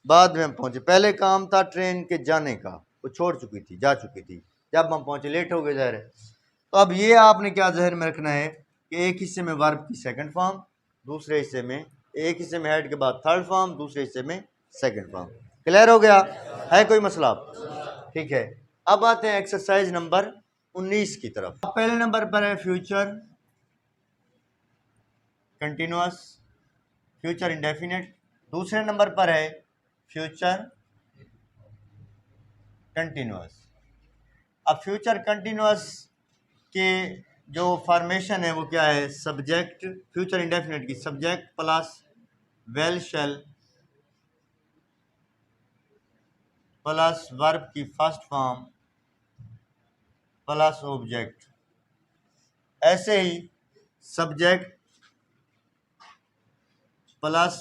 बाद में हम पहुंचे, पहले काम था ट्रेन के जाने का, वो छोड़ चुकी थी, जा चुकी थी, जब हम पहुंचे लेट हो गए ज़ाहिर है। तो अब ये आपने क्या जहन में रखना है कि एक हिस्से में वर्ब की सेकंड फॉर्म, दूसरे हिस्से में, एक हिस्से में हेड के बाद थर्ड फॉर्म, दूसरे हिस्से में सेकंड फॉर्म। क्लियर हो गया है, कोई मसला, ठीक है। अब आते हैं एक्सरसाइज नंबर 19 की तरफ। अब पहले नंबर पर है फ्यूचर कंटिन्यूअस, फ्यूचर इंडेफिनिट। दूसरे नंबर पर है फ्यूचर कंटिन्यूअस। अब फ्यूचर कंटिन्यूअस के जो फॉर्मेशन है वो क्या है, सब्जेक्ट, फ्यूचर इंडेफिनिट की subject plus will shall plus verb की फर्स्ट फॉर्म प्लस ऑब्जेक्ट। ऐसे ही subject plus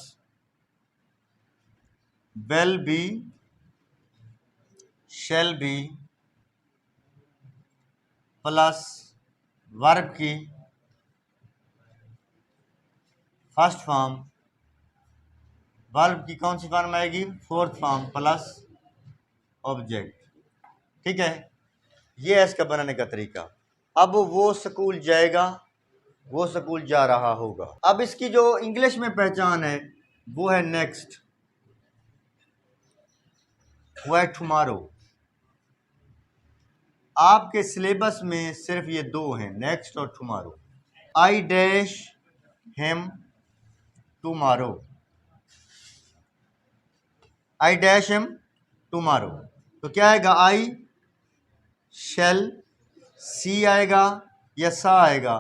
will be shall be plus verb की फर्स्ट फॉर्म, वर्ब की कौन सी फॉर्म आएगी, फोर्थ फॉर्म प्लस ऑब्जेक्ट, ठीक है। ये है इसका बनाने का तरीका। अब वो स्कूल जाएगा, वो स्कूल जा रहा होगा। अब इसकी जो इंग्लिश में पहचान है वो है नेक्स्ट, वो है टुमारो। आपके सिलेबस में सिर्फ ये दो हैं, नेक्स्ट और टुमारो। आई डैश हिम टुमारो, आई डैश हिम टुमारो। तो क्या आएगा, आई शेल सी आएगा या सा आएगा,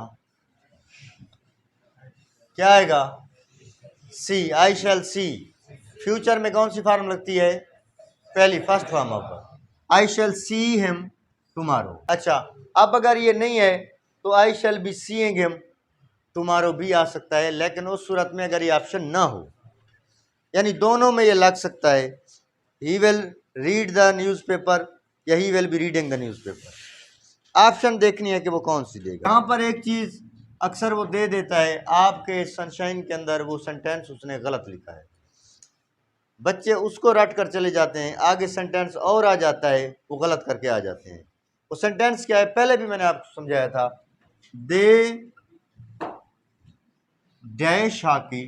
क्या आएगा, सी, आई शेल सी। फ्यूचर में कौन सी फॉर्म लगती है, पहली first form of I shall see him tomorrow. अच्छा, अब अगर ये नहीं है तो I shall be seeing him tomorrow भी आ सकता है, लेकिन उस सूरत में अगर ये ऑप्शन ना हो, यानी दोनों में ये लग सकता है, he will read the newspaper या he will be reading the newspaper. Option देखनी है कि वो कौन सी देगा। यहाँ पर एक चीज़ अक्सर वो दे देता है, आपके सनशाइन के अंदर वो सेंटेंस उसने गलत लिखा है, बच्चे उसको रट कर चले जाते हैं, आगे सेंटेंस और आ जाता है, वो गलत करके आ जाते हैं। वो सेंटेंस क्या है, पहले भी मैंने आपको समझाया था, they dash hockey,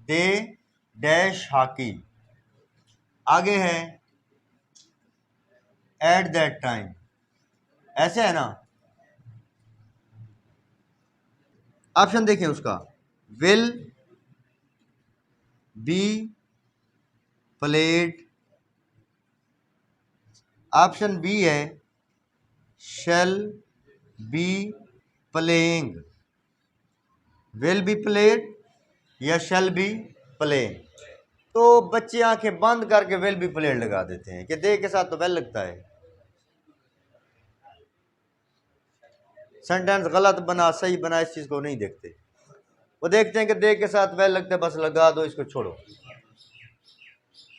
they dash hockey, आगे है एट दैट टाइम, ऐसे है ना। ऑप्शन देखें उसका, will be played, option B है shall be playing, will be played या शेल बी प्लेइंग। तो बच्चे आंखें बंद करके विल बी प्लेड लगा देते हैं कि दे के साथ तो वेल लगता है, सेंटेंस गलत बना सही बना इस चीज़ को नहीं देखते, वो देखते हैं कि दे के साथ वेल लगता है, बस लगा दो, इसको छोड़ो।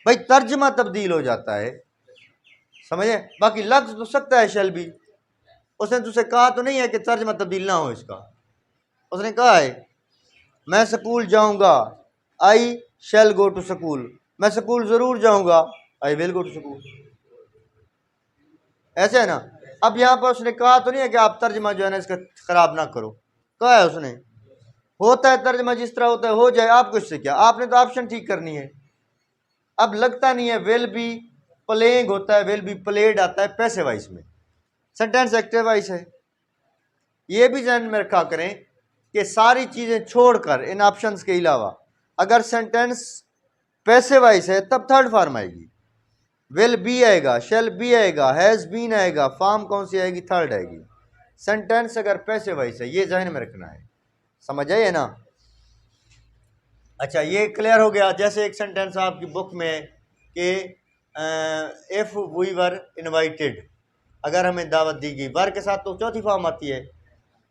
भाई तर्जमा तब्दील हो जाता है, समझे, बाकी लफ्ज तो सकता है शेल बी। उसने तुझसे कहा तो नहीं है कि तर्जमा तब्दील ना हो इसका, उसने कहा है मैं स्कूल जाऊंगा, I shall go to school, मैं स्कूल जरूर जाऊंगा, I will go to school, ऐसे है ना। अब यहाँ पर उसने कहा तो नहीं है कि आप तर्जमा जो है ना इसका खराब ना करो, कहा है उसने, होता है तर्जमा जिस तरह होता है हो जाए, आपको इससे क्या, आपने तो ऑप्शन ठीक करनी है। अब लगता नहीं है विल बी प्लेइंग होता है, विल बी प्लेड आता है पैसिव वॉइस में, सेंटेंस एक्टिव वॉइस है। ये भी ध्यान में रखा करें कि सारी चीज़ें छोड़कर इन ऑप्शंस के अलावा अगर सेंटेंस पैसिव वॉइस है तब थर्ड फॉर्म आएगी, विल बी आएगा, शेल बी आएगा, हैज़ बीन आएगा, फॉर्म कौन सी आएगी, थर्ड आएगी। सेंटेंस अगर पैसिव वॉइस है, ये ध्यान में रखना है, समझ आइए ना। अच्छा, ये क्लियर हो गया। जैसे एक सेंटेंस आपकी बुक में कि इफ़ वी वर इनवाइटेड, अगर हमें दावत दी गई, वर के साथ तो चौथी फॉर्म आती है।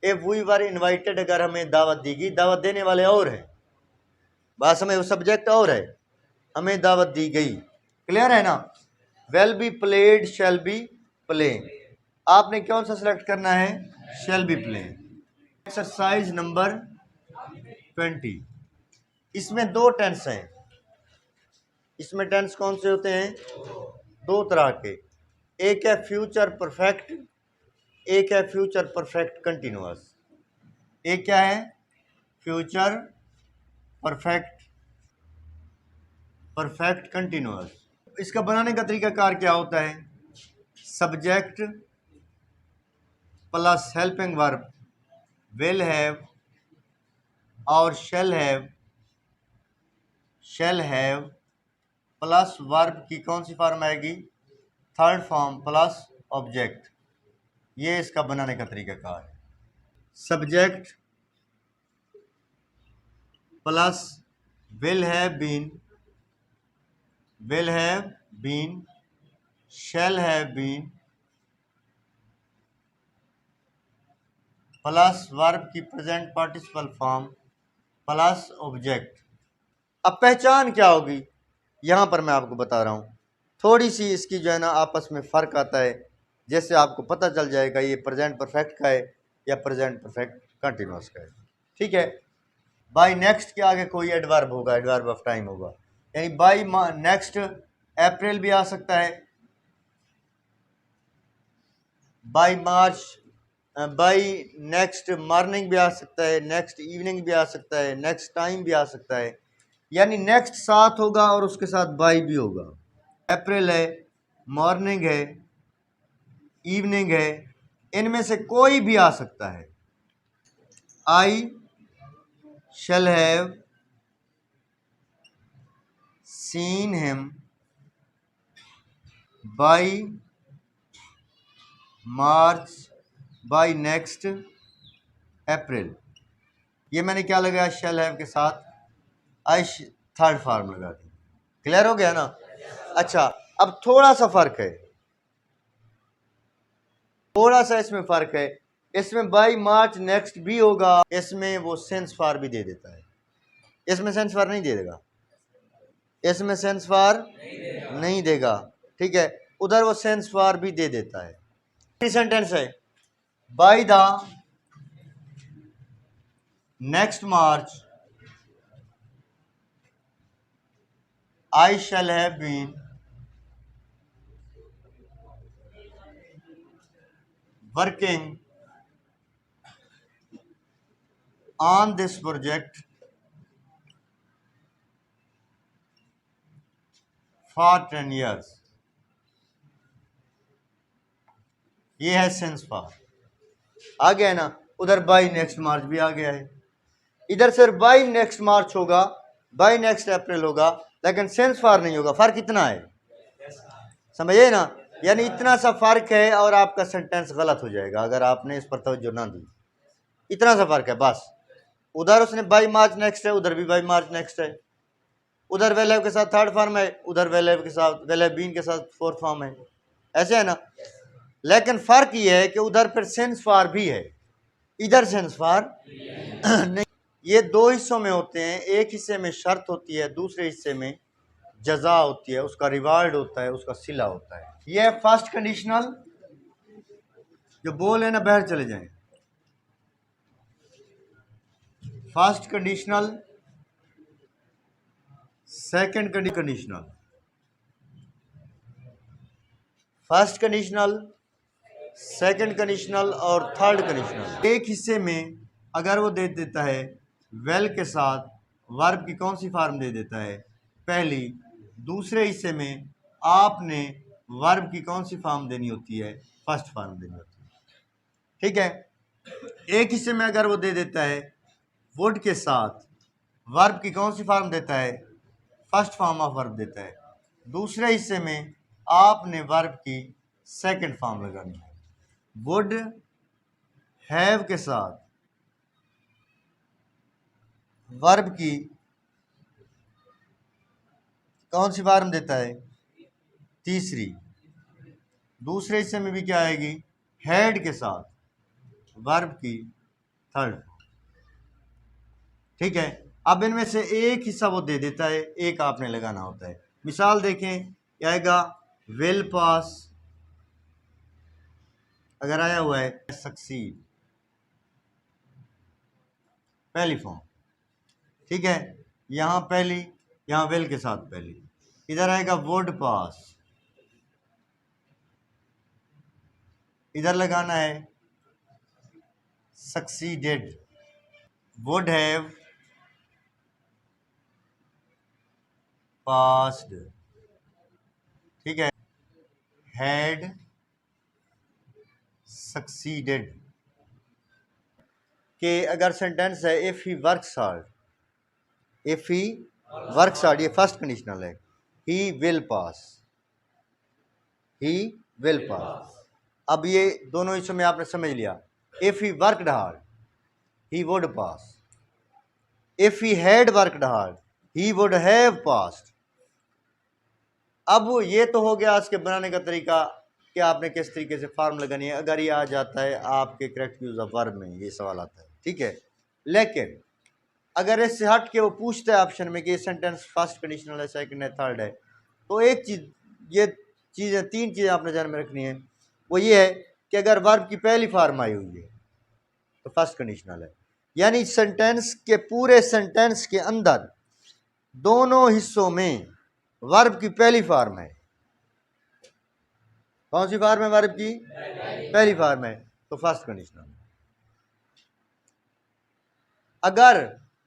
इफ़ वी वर इनवाइटेड, अगर हमें दावत दी गई, दावत देने वाले और हैं, बात समझ, वो सब्जेक्ट और है, हमें दावत दी गई, क्लियर है ना। Well be played, shall be playing, आपने कौन सा सिलेक्ट करना है, shall be playing. Exercise number 20, इसमें दो टेंस हैं। इसमें टेंस कौन से होते हैं, दो तरह के, एक है फ्यूचर परफेक्ट, एक है फ्यूचर परफेक्ट कंटिन्यूअस। एक क्या है, फ्यूचर परफेक्ट कंटिन्यूअस। इसका बनाने का तरीकाकार क्या होता है, subject plus helping verb, will have और शैल हैव प्लस वर्ब की कौन सी फॉर्म आएगी, थर्ड फॉर्म प्लस ऑब्जेक्ट। ये इसका बनाने का तरीकाकार है, subject plus will have been, shall have been plus verb की present participle form plus object. अब पहचान क्या होगी, यहाँ पर मैं आपको बता रहा हूँ, थोड़ी सी इसकी जो है ना आपस में फ़र्क आता है, जैसे आपको पता चल जाएगा ये प्रेजेंट परफेक्ट का है या प्रेजेंट परफेक्ट कंटिन्यूअस का है, ठीक है। बाय नेक्स्ट के आगे कोई एडवर्ब होगा, एडवर्ब ऑफ टाइम होगा, यानी बाय नेक्स्ट अप्रैल भी आ सकता है, by March, by next morning भी आ सकता है, नेक्स्ट इवनिंग भी आ सकता है, नेक्स्ट टाइम भी आ सकता है, यानी नेक्स्ट साथ होगा और उसके साथ बाय भी होगा। अप्रैल है, मॉर्निंग है, इवनिंग है, इनमें से कोई भी आ सकता है। I shall have seen him by March, by next April. ये मैंने क्या लगाया, शैल हैव के साथ आई थर्ड फॉर्म लगा दी, क्लियर हो गया ना। अच्छा, अब थोड़ा सा फर्क है, थोड़ा सा इसमें फर्क है, इसमें बाय मार्च नेक्स्ट भी होगा, इसमें वो सेंस फॉर भी दे देता है, इसमें सेंस फॉर नहीं दे देगा, इसमें सेंस फॉर नहीं देगा, ठीक है, उधर वो सेंस फॉर भी दे देता है। सेंटेंस है, by the next March I shall have been working on this project for 10 years। ये है सेंस फॉर, आ गया है ना। उधर बाय नेक्स्ट मार्च भी आ गया है, इधर सिर्फ बाय नेक्स्ट मार्च होगा, बाय नेक्स्ट अप्रैल होगा, लेकिन सेंस फॉर नहीं होगा। फर्क इतना है, समझिए ना, यानी इतना सा फर्क है और आपका सेंटेंस गलत हो जाएगा अगर आपने इस पर तवज्जो ना दी। इतना सा फर्क है बस, उधर उसने बाय मार्च नेक्स्ट है, उधर भी बाय मार्च नेक्स्ट है, उधर वेल हैव के साथ थर्ड फॉर्म है, उधर वेल हैव के साथ, वेल हैव बीन के साथ फोर्थ फॉर्म है, ऐसे है ना। लेकिन फर्क ये है कि उधर फिर सेंस फॉर भी है, इधर सेंस फॉर नहीं। ये दो हिस्सों में होते हैं, एक हिस्से में शर्त होती है, दूसरे हिस्से में जजा होती है, उसका रिवार्ड होता है, उसका सिला होता है। ये है फर्स्ट कंडीशनल, जो बोल है ना बाहर चले जाएं, first conditional, second conditional, first conditional, second conditional और थर्ड कंडीशनल। एक हिस्से में अगर वो दे देता है वेल के साथ वर्ब की कौन सी फॉर्म दे देता है, पहली, दूसरे हिस्से में आपने वर्ब की कौन सी फॉर्म देनी होती है, फर्स्ट फॉर्म देनी होती है। ठीक है, एक हिस्से में अगर वो दे देता है वुड के साथ वर्ब की कौन सी फॉर्म देता है, फर्स्ट फॉर्म ऑफ वर्ब देता है। दूसरे हिस्से में आपने वर्ब की सेकंड फॉर्म लगानी है। वुड हैव के साथ वर्ब की कौन सी फॉर्म देता है, तीसरी। दूसरे हिस्से में भी क्या आएगी, हैड के साथ वर्ब की थर्ड। ठीक है, अब इनमें से एक हिस्सा वो दे देता है, एक आपने लगाना होता है। मिसाल देखें, क्या आएगा, विल पास अगर आया हुआ है, सक्सीड पहली फॉर्म। ठीक है, यहाँ पहली, यहाँ विल के साथ पहली, इधर आएगा वुड पास, इधर लगाना है सक्सीडेड, वुड हैव पास्ड। ठीक है, हैड सक्सीडेड। कि अगर सेंटेंस है if he works hard, if he works hard, ये फर्स्ट कंडीशनल है, he will pass, he will pass. अब ये दोनों हिस्सों में आपने समझ लिया, if he worked hard he would pass, if he had worked hard he would have passed. अब ये तो हो गया इसके बनाने का तरीका कि आपने किस तरीके से फार्म लगानी है। अगर ये आ जाता है आपके करेक्ट यूज ऑफ वर्ब में, ये सवाल आता है। ठीक है, लेकिन अगर इससे हट के वो पूछता है ऑप्शन में कि ये सेंटेंस फर्स्ट कंडीशनल है, सेकंड है, थर्ड है, तो एक चीज़, ये चीज़ें, तीन चीज़ें आपने ध्यान में रखनी है। वो ये है कि अगर वर्ब की पहली फॉर्म आई हुई है तो फर्स्ट कंडीशनल है, यानी सेंटेंस के पूरे सेंटेंस के अंदर दोनों हिस्सों में वर्ब की पहली फॉर्म है। कौन सी फॉर्म है वर्ब की, पहली फॉर्म है, तो फर्स्ट कंडीशनल। अगर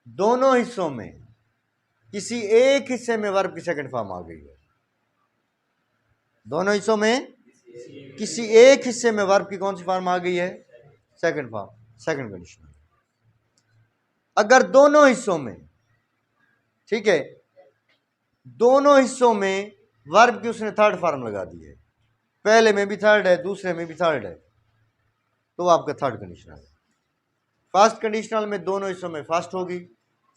दोनों हिस्सों में किसी एक हिस्से में वर्ब की सेकंड फॉर्म आ गई है, दोनों हिस्सों में किसी एक हिस्से में वर्ब की कौन सी फॉर्म आ गई है, सेकंड फॉर्म, सेकंड कंडीशन। अगर दोनों हिस्सों में, ठीक है, दोनों हिस्सों में वर्ब की उसने थर्ड फॉर्म लगा दी है, पहले में भी थर्ड है, दूसरे में भी थर्ड है, तो आपका थर्ड कंडीशनल है। फर्स्ट कंडीशनल में दोनों हिस्सों में फर्स्ट होगी,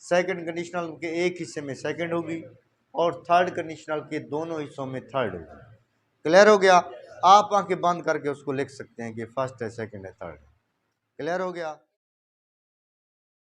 सेकंड कंडीशनल के एक हिस्से में सेकंड होगी, और थर्ड कंडीशनल के दोनों हिस्सों में थर्ड होगी। क्लियर हो गया? आप आंखें बंद करके उसको लिख सकते हैं कि फर्स्ट है, सेकंड है, थर्ड है। क्लियर हो गया?